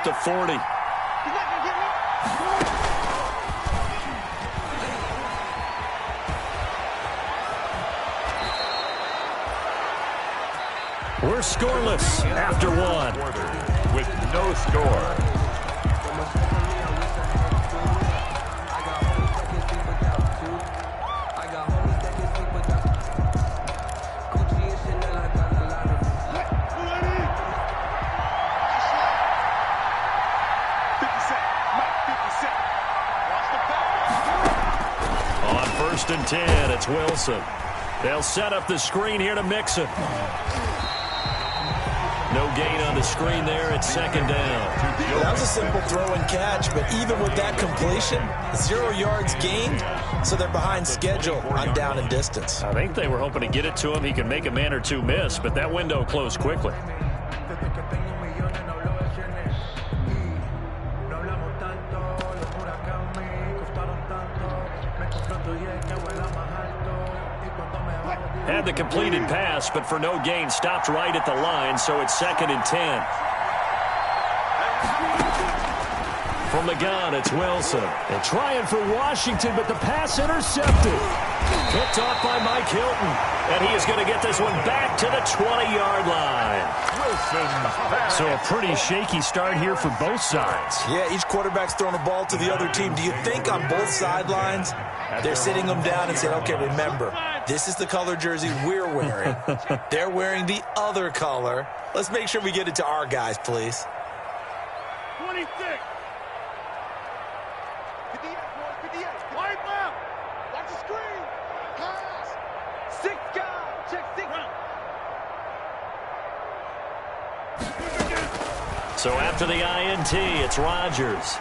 to 40. We're scoreless after one. With no score. On 1st and 10, it's Wilson. They'll set up the screen here to Mixon. No gain on the screen there. It's 2nd down. That was a simple throw and catch, but even with that completion, 0 yards gained, so they're behind schedule on down and distance. I think they were hoping to get it to him. He could make a man or two miss, but that window closed quickly. Had the completed pass, but for no gain, stopped right at the line, so it's 2nd and 10. From the gun, it's Wilson. They're trying for Washington, but the pass intercepted. Picked off by Mike Hilton, and he is going to get this one back to the 20-yard line. So a pretty shaky start here for both sides. Yeah, each quarterback's throwing the ball to the other team. Do you think on both sidelines they're sitting them down and saying, okay, remember, this is the color jersey we're wearing. They're wearing the other color. Let's make sure we get it to our guys, please. 26. 58, wide left. Watch the screen. Pass. 6 guys. Check 6. So after the INT, it's Rodgers.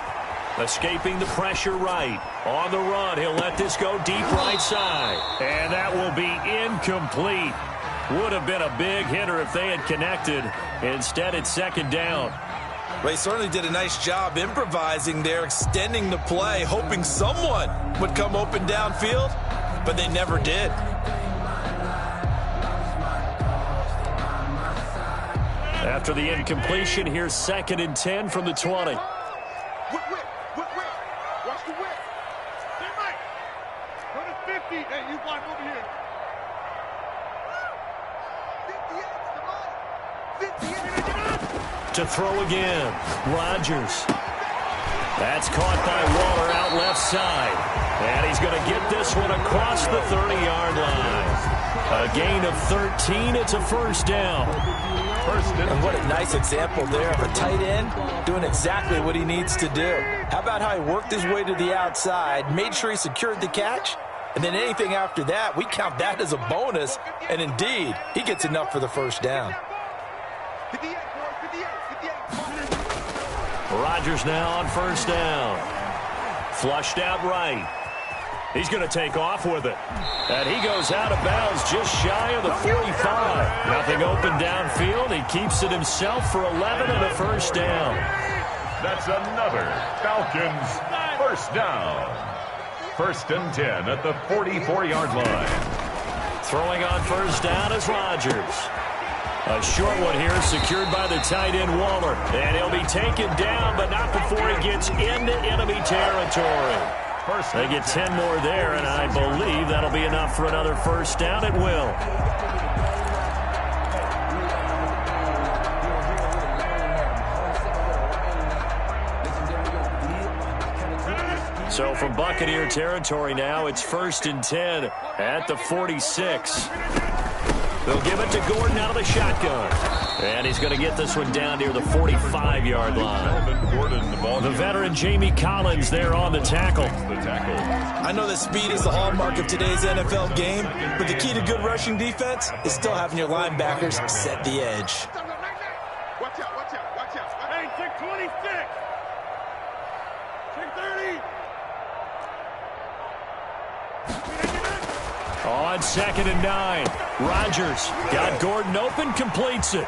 Escaping the pressure right. On the run, he'll let this go deep right side. And that will be incomplete. Would have been a big hitter if they had connected. Instead, it's 2nd down. They certainly did a nice job improvising there, extending the play, hoping someone would come open downfield, but they never did. After the incompletion, here's 2nd and 10 from the 20. Whip. Watch the whip. Hey, Mike. Go to 50. Hey, you block over here. 58. To throw again. Rodgers. That's caught by Waller out left side. And he's going to get this one across the 30-yard line. A gain of 13. It's a 1st down. And what a nice example there of a tight end doing exactly what he needs to do. How about how he worked his way to the outside, made sure he secured the catch, and then anything after that, we count that as a bonus. And indeed, he gets enough for the 1st down. Rodgers now on 1st down. Flushed out right. He's going to take off with it. And he goes out of bounds just shy of the 45. Nothing open downfield. He keeps it himself for 11 and a 1st down. That's another Falcons 1st down. 1st and 10 at the 44-yard line. Throwing on 1st down is Rodgers. A short one here secured by the tight end Waller. And he'll be taken down, but not before he gets into enemy territory. They get 10 more there, and I believe that'll be enough for another 1st down. It will. So from Buccaneer territory now, it's 1st and 10 at the 46. They'll give it to Gordon out of the shotgun. And he's going to get this one down near the 45-yard line. The veteran Jamie Collins there on the tackle. I know that speed is the hallmark of today's NFL game, but the key to good rushing defense is still having your linebackers set the edge. Watch out. Hey, check 26. Check 30. On 2nd and 9, Rodgers got Gordon open, completes it.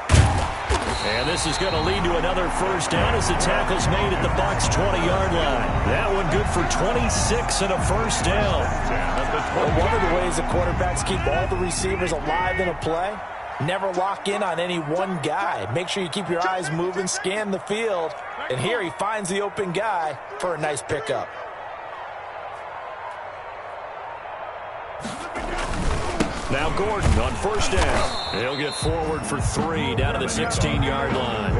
And this is going to lead to another 1st down as the tackle's made at the Bucs' 20-yard line. That one good for 26 and a 1st down. Well, one of the ways the quarterbacks keep all the receivers alive in a play Never lock in on any one guy. Make sure you keep your eyes moving, scan the field. And here he finds the open guy for a nice pickup. Now Gordon on first down. He'll get forward for 3 down to the 16-yard line.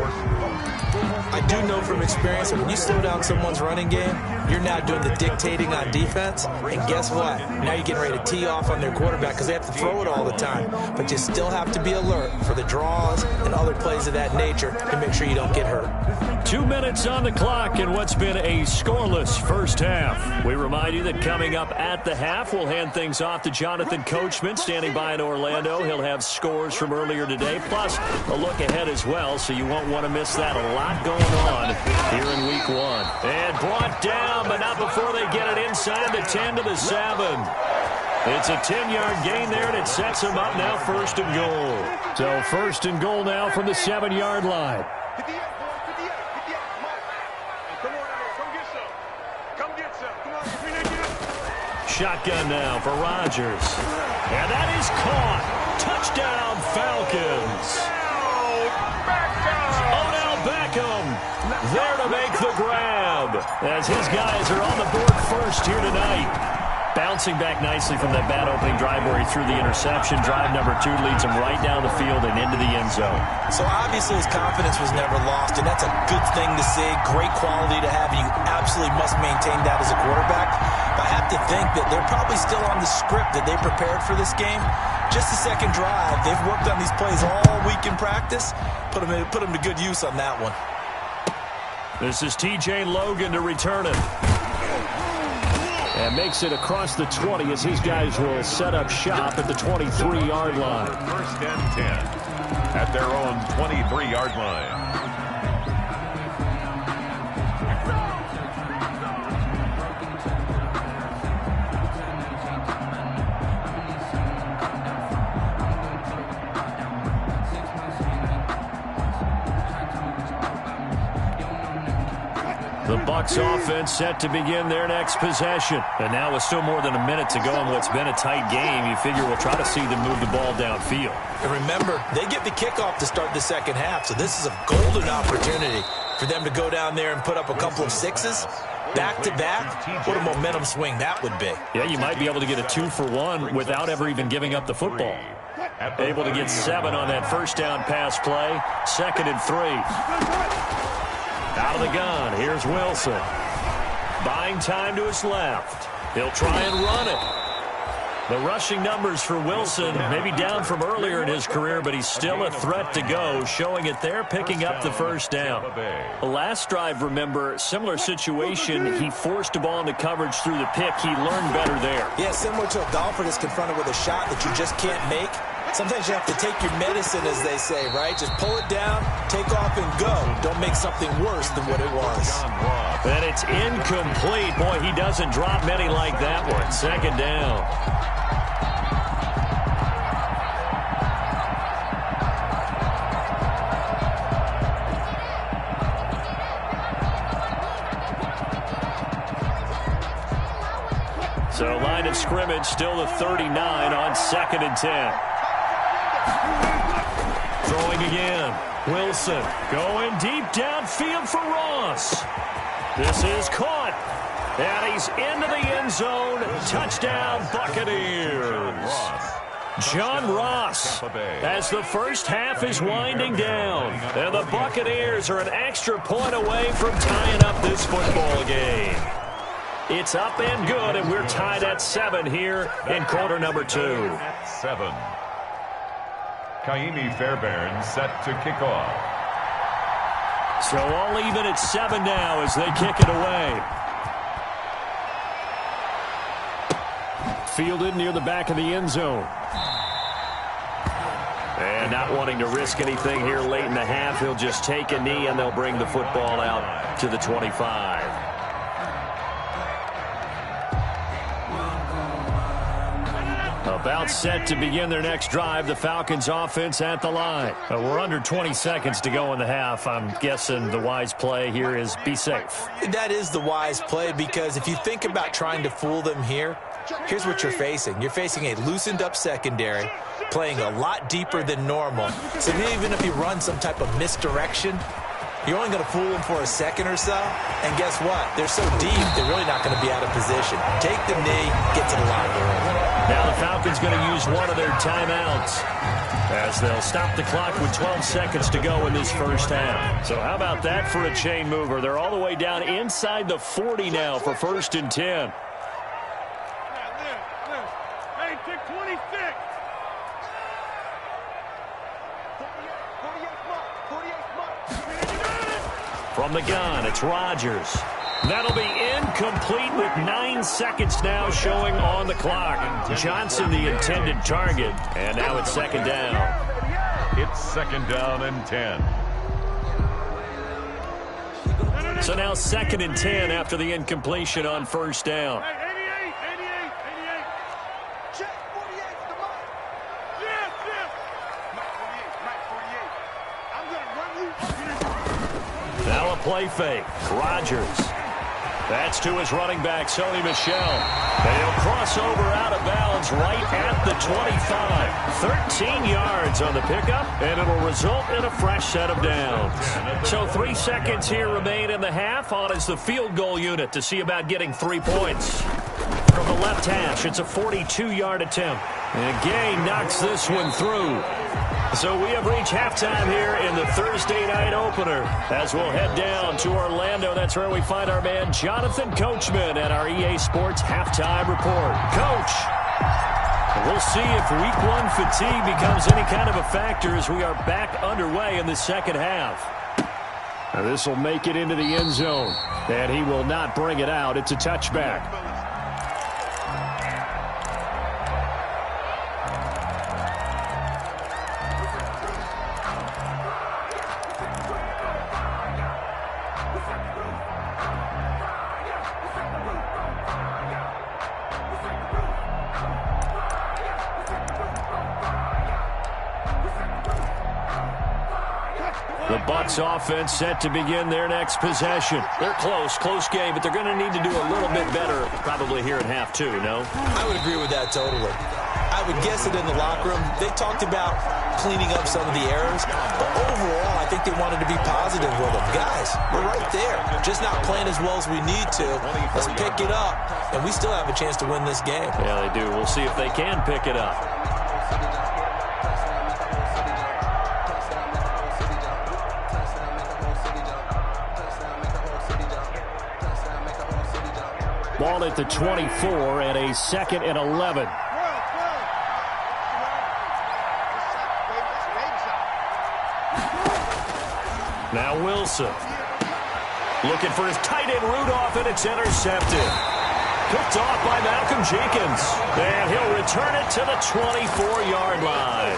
I do know from experience that when you slow down someone's running game, you're now doing the dictating on defense. And guess what? Now you're getting ready to tee off on their quarterback because they have to throw it all the time. But you still have to be alert for the draws and other plays of that nature to make sure you don't get hurt. 2 minutes on the clock in what's been a scoreless first half. We remind you that coming up at the half, we'll hand things off to Jonathan Coachman standing by in Orlando. He'll have scores from earlier today, plus a look ahead as well, so you won't want to miss that. A lot going on here in week 1. And brought down, but not before they get it inside the 10 to the 7. It's a 10-yard gain there, and it sets them up now first and goal. So first and goal now from the 7-yard line. Shotgun now for Rodgers. And that is caught. Touchdown, Falcons. Odell Beckham there to make the grab as his guys are on the board first here tonight. Bouncing back nicely from that bad opening drive where he threw the interception. Drive number 2 leads him right down the field and into the end zone. So obviously his confidence was never lost, and that's a good thing to see. Great quality to have. You absolutely must maintain that as a quarterback. But I have to think that they're probably still on the script that they prepared for this game. Just the second drive. They've worked on these plays all week in practice. Put them to good use on that one. This is T.J. Logan to return it. And makes it across the 20 as his guys will set up shop at the 23-yard line. First and 10 at their own 23-yard line. The Bucs offense set to begin their next possession. And now with still more than a minute to go in what's been a tight game, you figure we'll try to see them move the ball downfield. And remember, they get the kickoff to start the second half, so this is a golden opportunity for them to go down there and put up a couple of sixes. Back-to-back, what a momentum swing that would be. Yeah, you might be able to get a 2-for-1 without ever even giving up the football. Able to get 7 on that first down pass play. 2nd and 3. Out of the gun, here's Wilson. Buying time to his left. He'll try and run it. The rushing numbers for Wilson, maybe down from earlier in his career, but he's still a threat to go, showing it there, picking up the first down. The last drive, remember, similar situation. He forced a ball into coverage through the pick. He learned better there. Yeah, similar to a golfer that's confronted with a shot that you just can't make. Sometimes you have to take your medicine, as they say, right? Just pull it down, take off, and go. Don't make something worse than what it was. And it's incomplete. Boy, he doesn't drop many like that one. 2nd down. So line of scrimmage still the 39 on 2nd and 10. Throwing again. Wilson going deep downfield for Ross. This is caught. And he's into the end zone. Touchdown, Buccaneers. John Ross as the first half is winding down. And the Buccaneers are an extra point away from tying up this football game. It's up and good, and we're tied at 7 here in quarter number 2. 7. Kaimi Fairbairn set to kick off. So all even at 7 now as they kick it away. Fielded near the back of the end zone. And not wanting to risk anything here late in the half, he'll just take a knee and they'll bring the football out to the 25. About set to begin their next drive, the Falcons offense at the line. We're under 20 seconds to go in the half. I'm guessing the wise play here is be safe. That is the wise play, because if you think about trying to fool them here, here's what you're facing. You're facing a loosened up secondary, playing a lot deeper than normal. So even if you run some type of misdirection, you're only going to fool them for a second or so. And guess what? They're so deep, they're really not going to be out of position. Take the knee, get to the locker room. Now the Falcons going to use one of their timeouts as they'll stop the clock with 12 seconds to go in this first half. So how about that for a chain mover? They're all the way down inside the 40 now for 1st and 10. Hey, take 26. From the gun, it's Rodgers. That'll be incomplete with 9 seconds now showing on the clock. Johnson, the intended target, and now it's 2nd down. It's 2nd down and 10. So now 2nd and 10 after the incompletion on 1st down. Hey, 88. Check 48, the mark. Yes. Mike 48. I'm going to run you. Now a play fake. Rodgers. That's to his running back, Sony Michel. And he'll cross over out of bounds right at the 25. 13 yards on the pickup, and it'll result in a fresh set of downs. So 3 seconds here remain in the half. On is the field goal unit to see about getting 3 points. From the left hash, it's a 42-yard attempt. And Gay knocks this one through. So we have reached halftime here in the Thursday night opener. As we'll head down to Orlando, that's where we find our man Jonathan Coachman at our EA Sports Halftime Report. Coach, we'll see if Week 1 fatigue becomes any kind of a factor as we are back underway in the second half. Now this will make it into the end zone, and he will not bring it out. It's a touchback. The Bucs offense set to begin their next possession. They're close game, but they're going to need to do a little bit better probably here at half 2, no? I would agree with that totally. I would guess that in the locker room, they talked about cleaning up some of the errors, but overall, I think they wanted to be positive with them. Guys, we're right there, just not playing as well as we need to. Let's pick it up, and we still have a chance to win this game. Yeah, they do. We'll see if they can pick it up. Ball at the 24 and a 2nd and 11. Now Wilson. Looking for his tight end Rudolph, and it's intercepted. Picked off by Malcolm Jenkins. And he'll return it to the 24-yard line.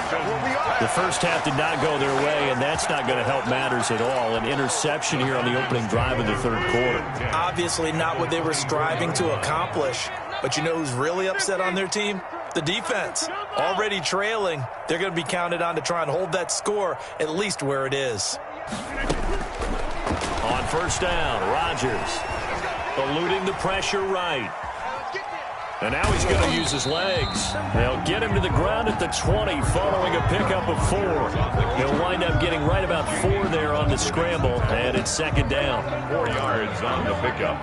The first half did not go their way, and that's not going to help matters at all. An interception here on the opening drive of the third quarter. Obviously not what they were striving to accomplish. But you know who's really upset on their team? The defense. Already trailing. They're going to be counted on to try and hold that score at least where it is. On 1st down, Rodgers eluding the pressure right. And now he's going to use his legs. They'll get him to the ground at the 20 following a pickup of 4. He'll wind up getting right about 4 there on the scramble, and it's 2nd down. 4 yards on the pickup.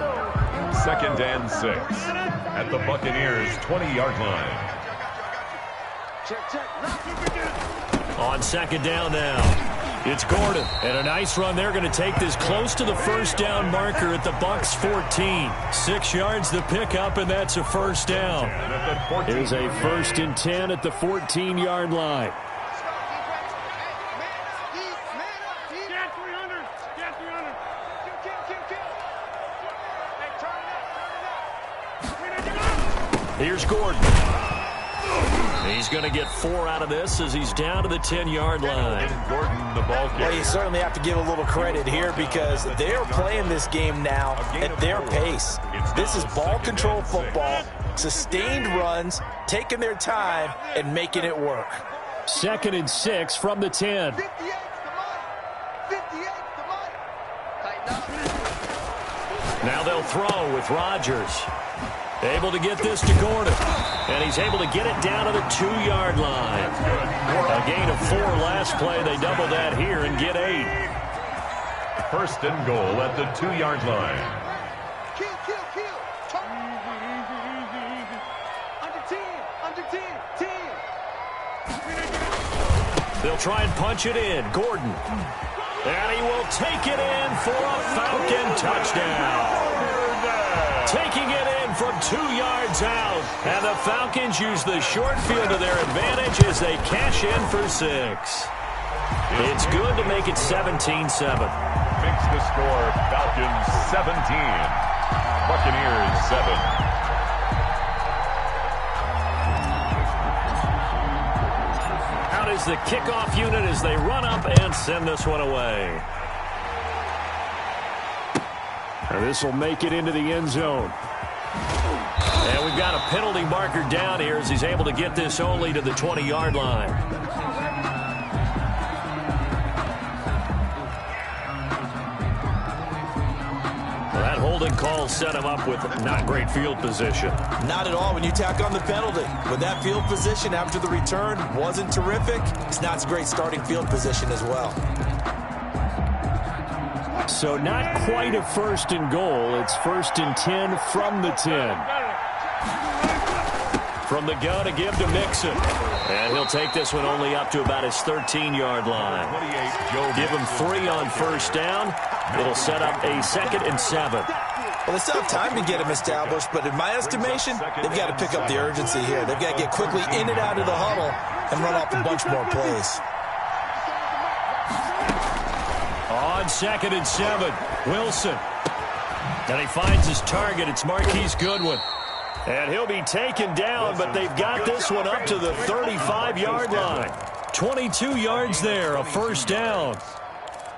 2nd and 6 at the Buccaneers' 20-yard line. On 2nd down now. It's Gordon, and a nice run. They're going to take this close to the 1st down marker at the Bucs 14. 6 yards the pickup, and that's a 1st down. Here's a 1st and 10 at the 14-yard line. Here's Gordon. He's going to get 4 out of this as he's down to the 10-yard line. Gordon, the ball carrier. Well, you certainly have to give a little credit here because they're playing this game now at their pace. This is ball control football. Sustained runs, taking their time, and making it work. 2nd and 6 from the 10. 58's the mic. 58's the mic. Tighten up. Now they'll throw with Rodgers. Able to get this to Gordon. And he's able to get it down to the 2-yard line. A gain of 4 last play. They double that here and get 8. 1st and goal at the 2-yard line. Kill. Under 10. Under 10. 10. They'll try and punch it in. Gordon. And he will take it in for a Falcon touchdown. Taking it in from 2 yards out. And the Falcons use the short field to their advantage as they cash in for 6. It's good to make it 17-7. Makes the score Falcons 17. Buccaneers 7. Out is the kickoff unit as they run up and send this one away. And this will make it into the end zone. And we've got a penalty marker down here as he's able to get this only to the 20-yard line. Well, that holding call set him up with not great field position. Not at all when you tack on the penalty. When that field position after the return wasn't terrific, it's not a great starting field position as well. So not quite a 1st and goal. It's 1st and 10 from the 10. From the gun to give to Mixon. And he'll take this one only up to about his 13-yard line. Give him 3 on 1st down. It'll set up a 2nd and 7. Well, they still have time to get him established, but in my estimation, they've got to pick up the urgency here. They've got to get quickly in and out of the huddle and run off a bunch more plays. On 2nd and 7, Wilson. And he finds his target. It's Marquise Goodwin. And he'll be taken down, but they've got this one up to the 35-yard line. 22 yards there, a 1st down.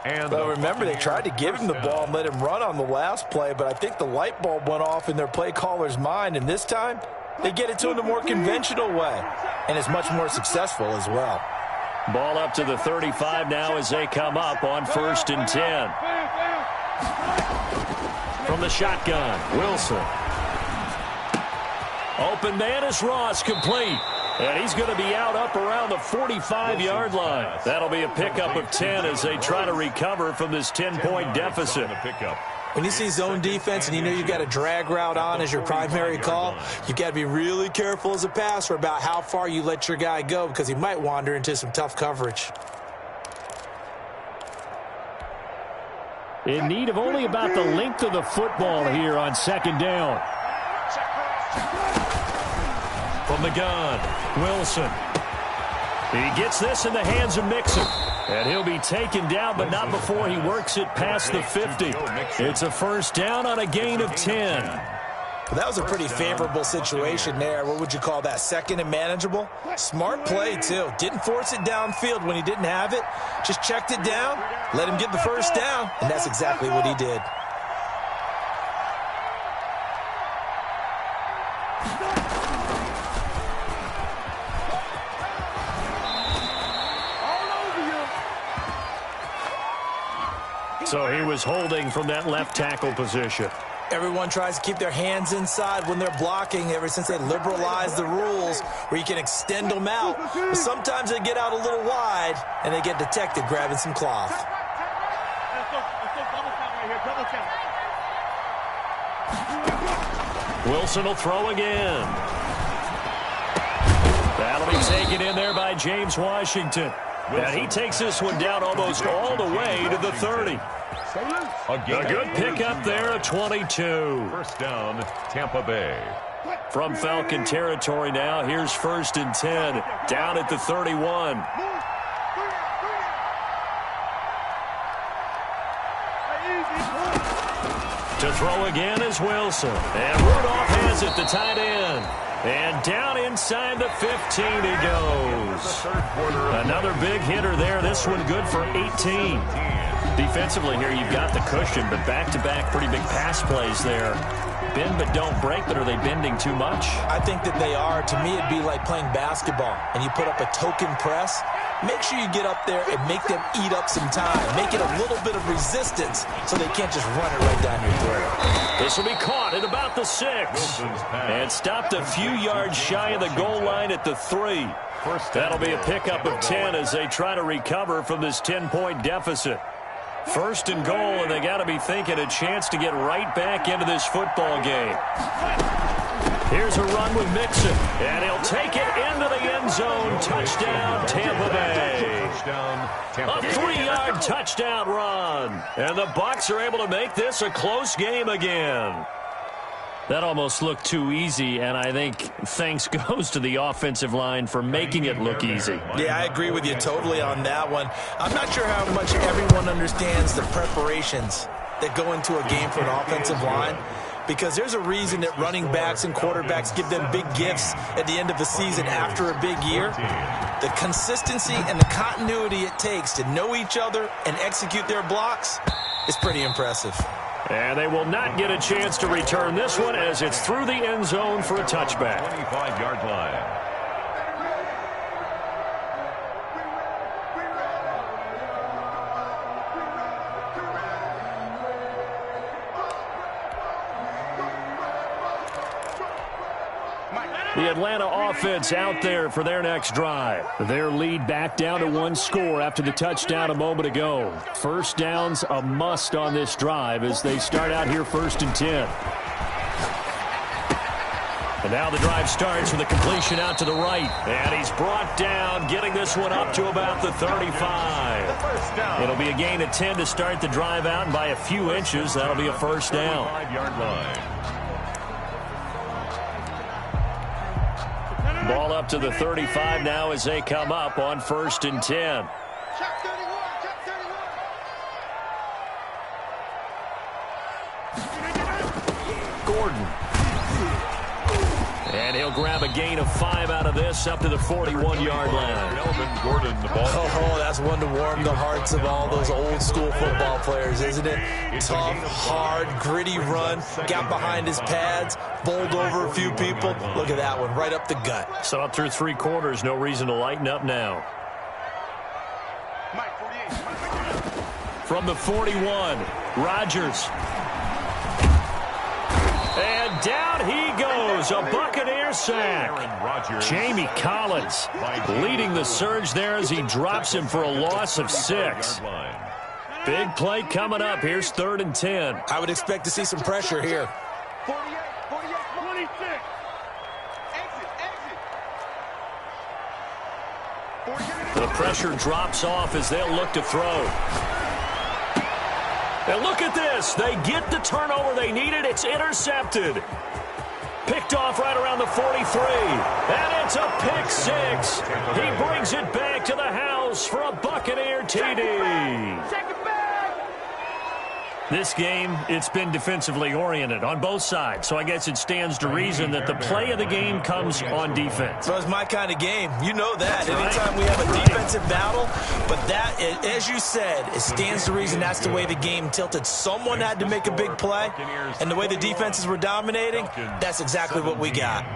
But remember, they tried to give him the ball and let him run on the last play, but I think the light bulb went off in their play caller's mind, and this time they get it to him the more conventional way, and it's much more successful as well. Ball up to the 35 now as they come up on 1st and 10. From the shotgun, Wilson. Open man is Ross, complete. And he's going to be out up around the 45-yard line. That'll be a pickup of 10 as they try to recover from this 10-point deficit. When you see zone defense and you know you've got a drag route on as your primary call, you've got to be really careful as a passer about how far you let your guy go because he might wander into some tough coverage. In need of only about the length of the football here on 2nd down. From the gun, Wilson. He gets this in the hands of Mixon. And he'll be taken down, but not before he works it past the 50. It's a 1st down on a gain of 10. Well, that was a pretty favorable situation there. What would you call that? 2nd and manageable? Smart play, too. Didn't force it downfield when he didn't have it. Just checked it down, let him get the 1st down, and that's exactly what he did. So he was holding from that left tackle position. Everyone tries to keep their hands inside when they're blocking ever since they liberalized the rules where you can extend them out. But sometimes they get out a little wide and they get detected grabbing some cloth. Wilson will throw again. That'll be taken in there by James Washington. And he takes this one down almost all the way to the 30. A good pickup there, a 22. 1st down, Tampa Bay. From Falcon territory now, here's 1st and 10, down at the 31. To throw again is Wilson. And Rudolph has it, the tight end. And down inside the 15 he goes. Another big hitter there. This one good for 18. Defensively here, you've got the cushion, but back-to-back pretty big pass plays there. Bend but don't break, but are they bending too much? I think that they are. To me, it'd be like playing basketball, and you put up a token press. Make sure you get up there and make them eat up some time. Make it a little bit of resistance so they can't just run it right down your throat. This will be caught at about the 6. And stopped a few yards shy of the goal line at the 3. That'll be a pickup of 10 as they try to recover from this 10-point deficit. First and goal, and they got to be thinking a chance to get right back into this football game. Here's a run with Mixon, and he'll take it into the end zone. Touchdown, Tampa Bay. A 3-yard touchdown run, and the Bucs are able to make this a close game again. That almost looked too easy, and I think thanks goes to the offensive line for making it look easy. Yeah, I agree with you totally on that one. I'm not sure how much everyone understands the preparations that go into a game for an offensive line, because there's a reason that running backs and quarterbacks give them big gifts at the end of the season after a big year. The consistency and the continuity it takes to know each other and execute their blocks is pretty impressive. And they will not get a chance to return this one as it's through the end zone for a touchback. 25-yard line. The Atlanta offense out there for their next drive. Their lead back down to 1 score after the touchdown a moment ago. First down's a must on this drive as they start out here 1st and 10. And now the drive starts with a completion out to the right. And he's brought down, getting this one up to about the 35. It'll be a gain of 10 to start the drive out, and by a few inches, that'll be a first down. 5-yard line. Ball up to the 35 now as they come up on 1st and 10. Check 31, check 31. Gordon. And he'll grab a gain of 5 out of this up to the 41-yard line. Melvin Gordon, the ball. Oh, that's one to warm the hearts of all those old-school football players, isn't it? Tough, hard, gritty run, got behind his pads, bowled over a few people. Look at that one, right up the gut. So up through 3 quarters, no reason to lighten up now. Mike, 48. From the 41, Rodgers. And down he goes, a Buccaneer sack. Jamie Collins leading the surge there as he drops him for a loss of 6. Big play coming up. Here's 3rd and 10. I would expect to see some pressure here. 48, 26. Exit, exit. The pressure drops off as they'll look to throw. And look at this. They get the turnover they needed. It's intercepted. Picked off right around the 43. And it's a pick 6. He brings it back to the house for a Buccaneer TD. This game, it's been defensively oriented on both sides, so I guess it stands to reason that the play of the game comes on defense. So it's my kind of game. You know that. Anytime we have a defensive battle, but that, as you said, it stands to reason that's the way the game tilted. Someone had to make a big play, and the way the defenses were dominating, that's exactly what we got.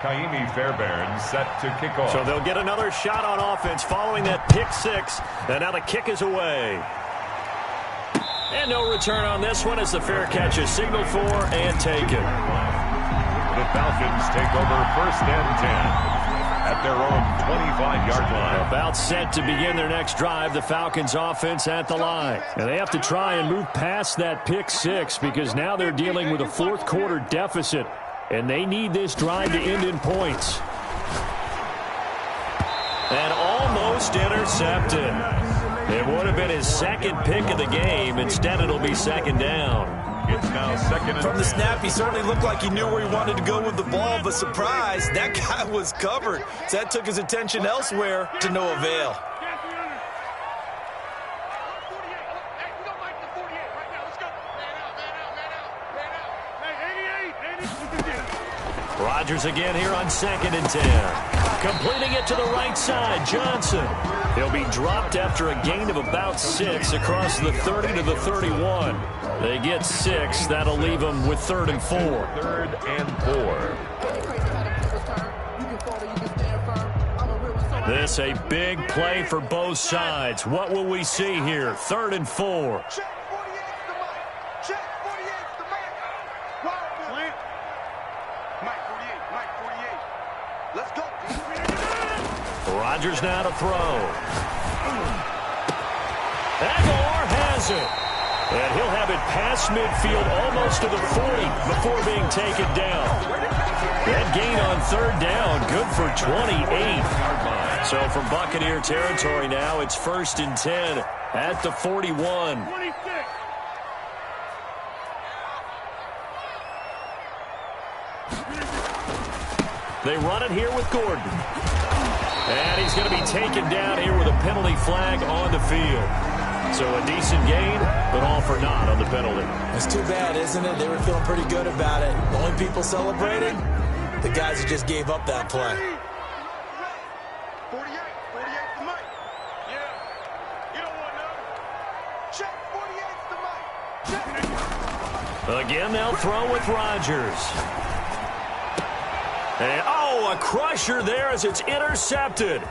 Kaimi Fairbairn set to kick off. So they'll get another shot on offense following that pick 6, and now the kick is away. And no return on this one as the fair catch is signaled for and taken. The Falcons take over 1st and 10 at their own 25-yard line. About set to begin their next drive, the Falcons offense at the line. And they have to try and move past that pick 6 because now they're dealing with a 4th quarter deficit, and they need this drive to end in points. And almost intercepted. It would have been his 2nd pick of the game. Instead, it'll be 2nd down. It's now 2nd and From the 10. snap, he certainly looked like he knew where he wanted to go with the ball, but surprise, that guy was covered. So that took his attention elsewhere to no avail. Rodgers again here on 2nd and 10. Completing it to the right side, Johnson. He'll be dropped after a gain of about 6 across the 30 to the 31. They get 6. That'll leave them with 3rd and 4. 3rd and 4. This a big play for both sides. What will we see here? 3rd and 4. Check 48's the mic. Check 48's the mic. Wild Bill. Mike 48. Mike 48. Let's go. Rodgers now to throw. Aguilar has it. And he'll have it past midfield almost to the 40 before being taken down. That gain on 3rd down, good for 28. So from Buccaneer territory now, it's 1st and 10 at the 41. They run it here with Gordon. And he's going to be taken down here with a penalty flag on the field. So a decent gain, but all for naught on the penalty. It's too bad, isn't it? They were feeling pretty good about it. The only people celebrating, the guys who just gave up that play. 48 the mic. Yeah. You don't want none. Check 48's the mic. Check. Again, they'll throw with Rodgers. And, a crusher there as it's intercepted.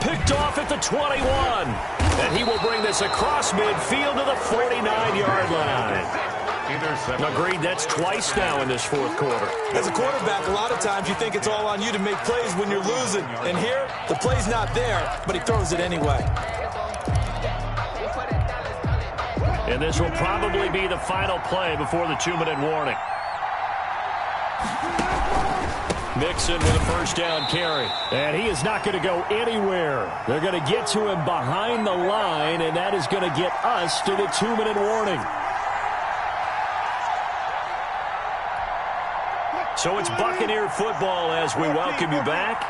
Picked off at the 21. And he will bring this across midfield to the 49-yard line. Agreed, that's twice now in this 4th quarter. As a quarterback, a lot of times you think it's all on you to make plays when you're losing. And here, the play's not there, but he throws it anyway. And this will probably be the final play before the 2-minute warning. Mixon with a 1st down carry. And he is not going to go anywhere. They're going to get to him behind the line, and that is going to get us to the 2-minute warning. So it's Buccaneer football as we welcome you back.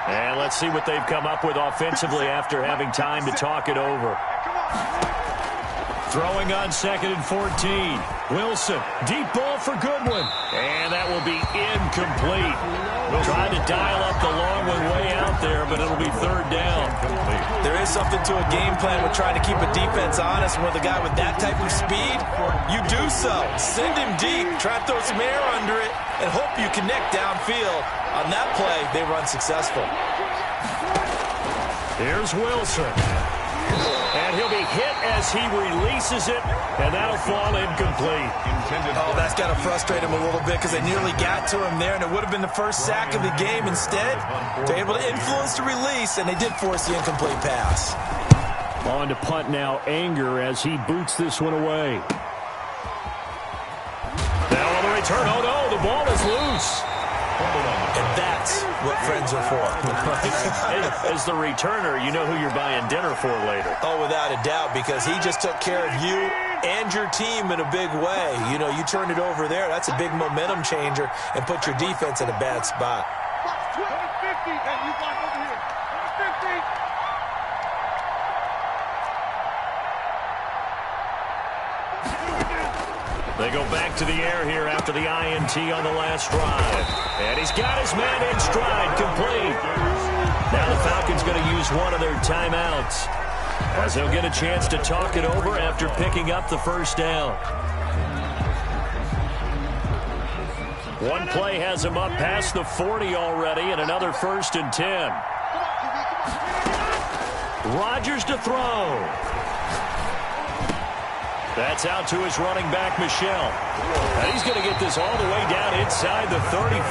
And let's see what they've come up with offensively after having time to talk it over. Throwing on 2nd and 14. Wilson, deep ball for Goodwin. And that will be incomplete. Trying to dial up the long one way out there, but it'll be 3rd down. There is something to a game plan with trying to keep a defense honest. With a guy with that type of speed, you do so. Send him deep, try to throw some air under it, and hope you connect downfield. On that play, they run successful. Here's Wilson. And he'll be hit as he releases it, and that'll fall incomplete. Oh, that's got to frustrate him a little bit because they nearly got to him there, and it would have been the first sack of the game. Instead, they're able to influence the release, and they did force the incomplete pass. On to punt now, Anger, as he boots this one away. Now on the return, oh no, the ball is loose. And that's what friends are for. As the returner, you know who you're buying dinner for later. Oh, without a doubt, because he just took care of you and your team in a big way. You know, you turned it over there. That's a big momentum changer and put your defense in a bad spot. 50. Hey, you block over here. 50. They go back to the air here after the INT on the last drive. And he's got his man in stride, complete. Now the Falcons going to use one of their timeouts, as they'll get a chance to talk it over after picking up the 1st down. One play has him up past the 40 already, and another 1st and 10. Rodgers to throw. That's out to his running back, Michel. And he's going to get this all the way down inside the 35.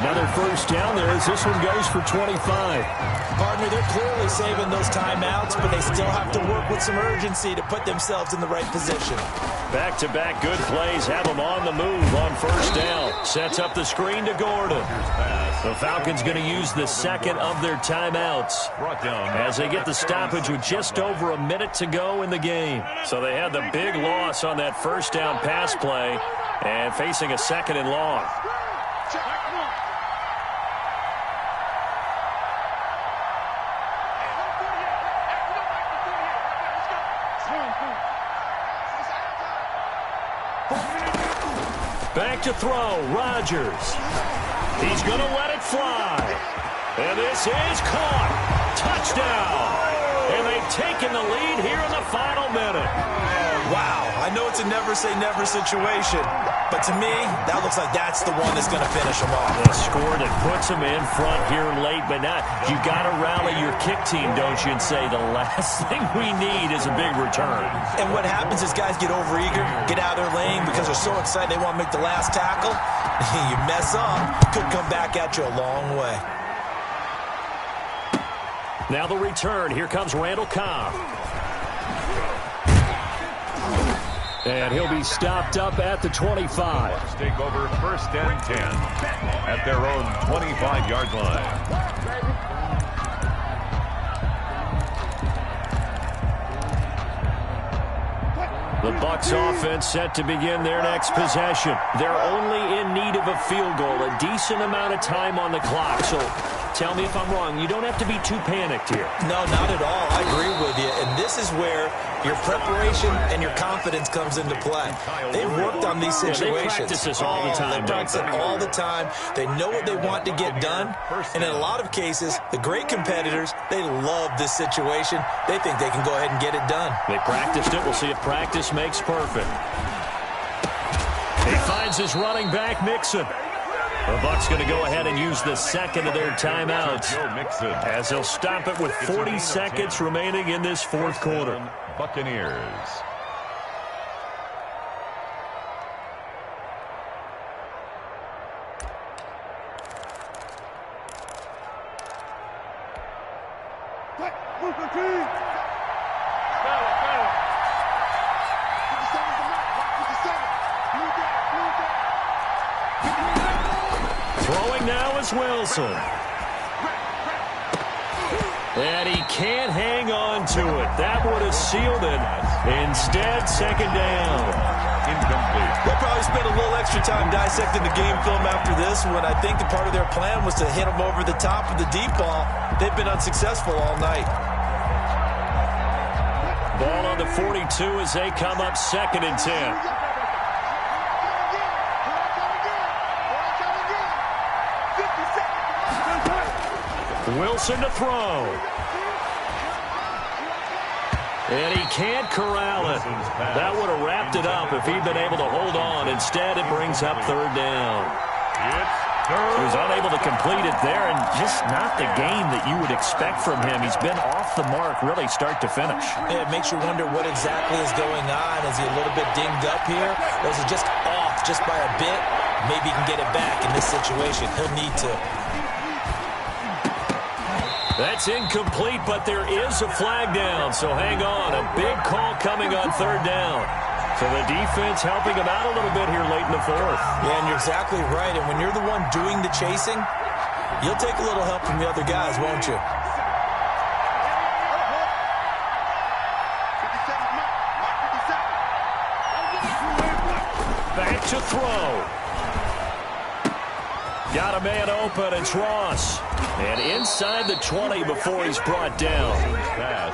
Another 1st down there as this one goes for 25. Partner, they're clearly saving those timeouts, but they still have to work with some urgency to put themselves in the right position. Back-to-back good plays have them on the move on 1st down. Sets up the screen to Gordon. The Falcons going to use the 2nd of their timeouts as they get the stoppage with just over a minute to go in the game. So they had the big loss on that 1st down pass play and facing a 2nd and long. Back to throw, Rodgers. He's going to let it fly. And this is caught. Touchdown. And they've taken the lead here in the final minute. Wow, I know it's a never-say-never situation, but to me, that looks like that's the one that's going to finish them off. The score that puts them in front here late, but not. You got to rally your kick team, don't you, and say the last thing we need is a big return. And what happens is guys get overeager, get out of their lane because they're so excited they want to make the last tackle. You mess up, could come back at you a long way. Now the return. Here comes Randall Cobb. And he'll be stopped up at the 25. Take over 1st and 10 at their own 25-yard line. The Bucs offense set to begin their next possession. They're only in need of a field goal, a decent amount of time on the clock. So tell me if I'm wrong. You don't have to be too panicked here. No, not at all. I agree with you. And this is where your preparation and your confidence comes into play. They've worked on these situations. They practice this all the time. They practice it all the time. They know what they want to get done. And in a lot of cases, the great competitors, they love this situation. They think they can go ahead and get it done. They practiced it. We'll see if practice makes perfect. He finds his running back, Mixon. The Bucs going to go ahead and use the second of their timeouts as they'll stop it with 40 seconds remaining in this fourth quarter. Buccaneers. Throwing now is Wilson. And he can't hang on to it. That would have sealed it. Instead, second down. Incomplete. They'll probably spend a little extra time dissecting the game film after this when I think the part of their plan was to hit them over the top of the deep ball. They've been unsuccessful all night. Ball on the 42 as they come up 2nd and 10. Wilson to throw. And he can't corral it. That would have wrapped it up if he'd been able to hold on. Instead, it brings up 3rd down. He was unable to complete it there, and just not the game that you would expect from him. He's been off the mark really start to finish. Yeah, it makes you wonder what exactly is going on. Is he a little bit dinged up here, or is it just off just by a bit? Maybe he can get it back in this situation. He'll need to. That's incomplete, but there is a flag down, so hang on. A big call coming on 3rd down. So the defense helping him out a little bit here late in the 4th. Yeah, and you're exactly right. And when you're the one doing the chasing, you'll take a little help from the other guys, won't you? Back to throw. Got a man open, it's Ross. And inside the 20 before he's brought down.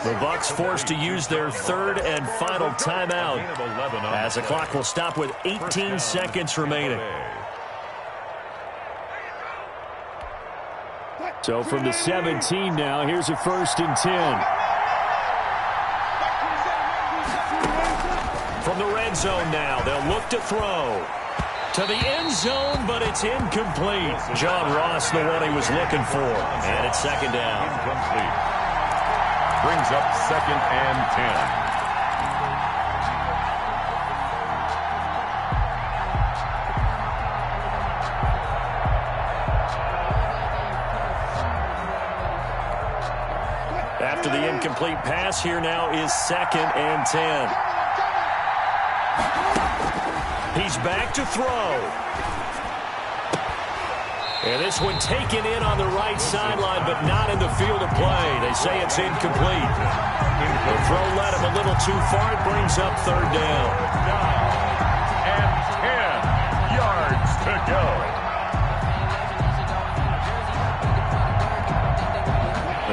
The Bucs forced to use their 3rd and final timeout as the clock will stop with 18 seconds remaining. So from the 17 now, here's a 1st and 10. From the red zone now, they'll look to throw. To the end zone, but it's incomplete. John Ross, the one he was looking for. And it's 2nd down. Incomplete. Brings up 2nd and 10. After the incomplete pass, here now is 2nd and 10. He's back to throw. And this one taken in on the right sideline, but not in the field of play. They say it's incomplete. The throw led him a little too far. It brings up 3rd down. 9 and 10 yards to go.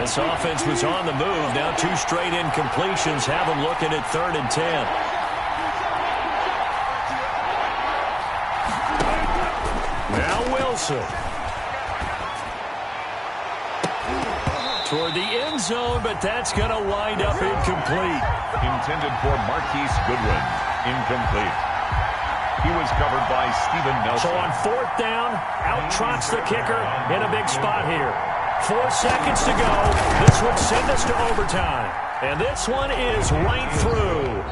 This offense was on the move. Now 2 straight incompletions have them looking at 3rd and 10. Now Wilson. toward the end zone, but that's going to wind up incomplete. Intended for Marquise Goodwin. Incomplete. He was covered by Steven Nelson. So on fourth down, out trots the kicker in a big spot here. 4 seconds to go. This would send us to overtime. And this one is right through.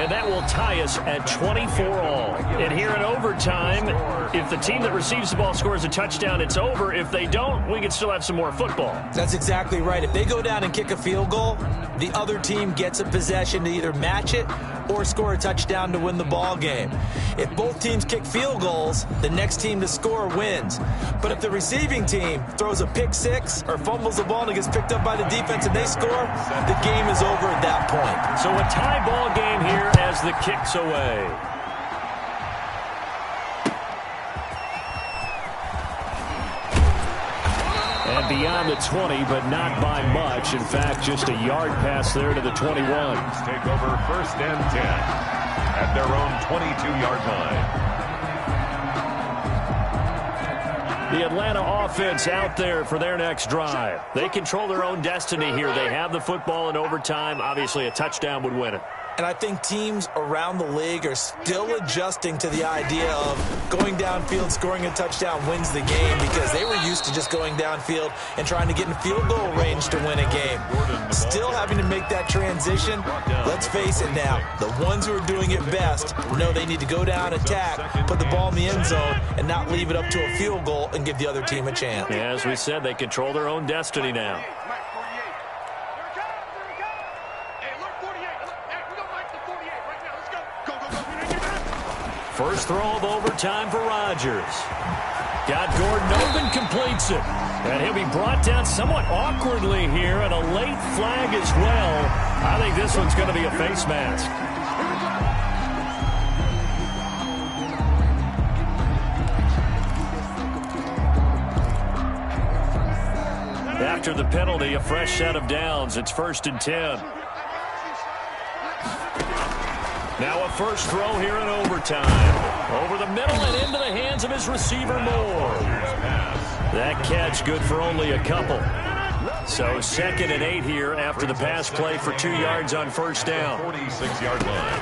And that will tie us at 24 all. And here in overtime, if the team that receives the ball scores a touchdown, it's over. If they don't, we can still have some more football. That's exactly right. If they go down and kick a field goal, the other team gets a possession to either match it or score a touchdown to win the ball game. If both teams kick field goals, the next team to score wins. But if the receiving team throws a pick six or fumbles the ball and it gets picked up by the defense and they score, the game is over at that point. So a tie ball game here as the kick's away. And beyond the 20, but not by much. In fact, just a yard pass there to the 21. Take over first and 10 at their own 22-yard line. The Atlanta offense out there for their next drive. They control their own destiny here. They have the football in overtime. Obviously, a touchdown would win it. And I think teams around the league are still adjusting to the idea of going downfield, scoring a touchdown wins the game, because they were used to just going downfield and trying to get in field goal range to win a game. Still having to make that transition. Let's face it now, the ones who are doing it best know they need to go down, attack, put the ball in the end zone, and not leave it up to a field goal and give the other team a chance. Yeah, as we said, they control their own destiny now. First throw of overtime for Rodgers. Got Gordon open, completes it. And he'll be brought down somewhat awkwardly here, and a late flag as well. I think this one's going to be a face mask. After the penalty, a fresh set of downs. It's 1st and 10. Now a first throw here in overtime. Over the middle and into the hands of his receiver, Moore. That catch good for only a couple. So 2nd and 8 here after the pass play for 2 yards on first down. 46-yard line.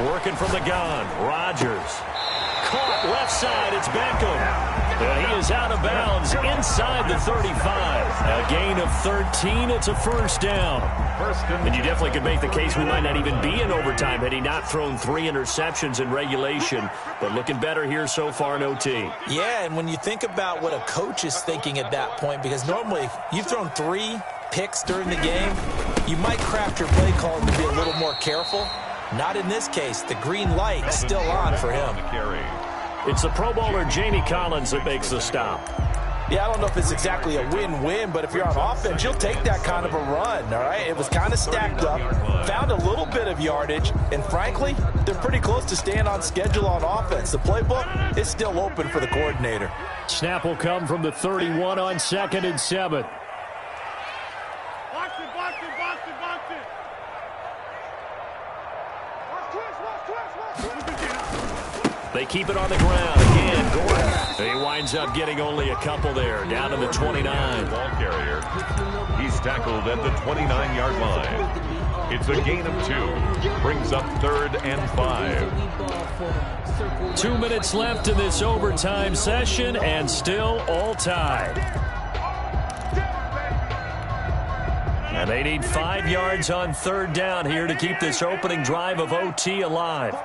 Working from the gun, Rodgers. Caught left side, it's Beckham. And he is out of bounds inside the 35. A gain of 13, it's a first down. And you definitely could make the case we might not even be in overtime had he not thrown 3 interceptions in regulation. But looking better here so far in OT. Yeah, and when you think about what a coach is thinking at that point, because normally you've thrown 3 picks during the game, you might craft your play call to be a little more careful. Not in this case. The green light is still on for him. It's the Pro Bowler Jamie Collins that makes the stop. Yeah, I don't know if it's exactly a win-win, but if you're on offense, you'll take that kind of a run, all right? It was kind of stacked up, found a little bit of yardage, and frankly, they're pretty close to staying on schedule on offense. The playbook is still open for the coordinator. Snap will come from the 31 on 2nd and 7. They keep it on the ground. Again, Gordon. He winds up getting only a couple there, down to the 29. Ball carrier. He's tackled at the 29-yard line. It's a gain of 2. Brings up 3rd and 5. 2 minutes left in this overtime session, and still all tied. And they need 5 yards on 3rd down here to keep this opening drive of OT alive.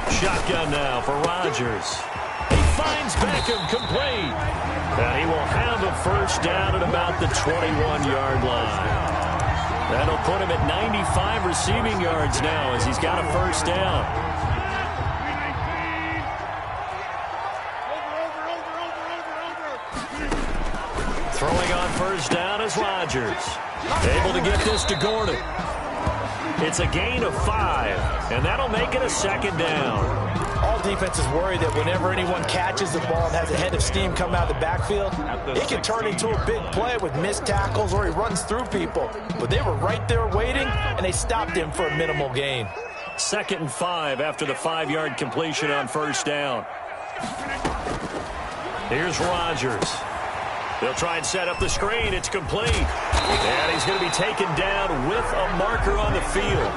Shotgun now for Rodgers. He finds Beckham complete. And he will have a first down at about the 21-yard line. That'll put him at 95 receiving yards now as he's got a first down. Throwing on first down is Rodgers. Able to get this to Gordon. It's a gain of 5, and that'll make it a 2nd down. All defenses worry that whenever anyone catches the ball and has a head of steam come out of the backfield, it can turn into a big play with missed tackles or he runs through people. But they were right there waiting, and they stopped him for a minimal gain. 2nd and 5 after the 5-yard completion on first down. Here's Rodgers. They'll try and set up the screen. It's complete. And he's going to be taken down with a marker on the field.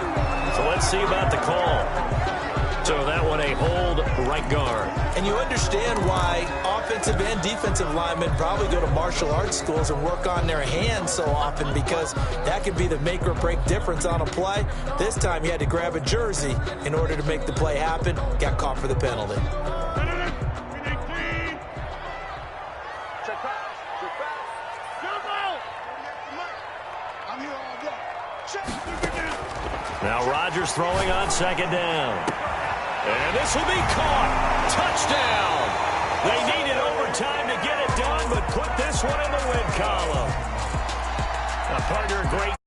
So let's see about the call. So that one a hold right guard. And you understand why offensive and defensive linemen probably go to martial arts schools and work on their hands so often, because that could be the make or break difference on a play. This time he had to grab a jersey in order to make the play happen. Got caught for the penalty. Now Rodgers throwing on second down. And this will be caught. Touchdown. They needed overtime to get it done, but put this one in the win column. A partner, great.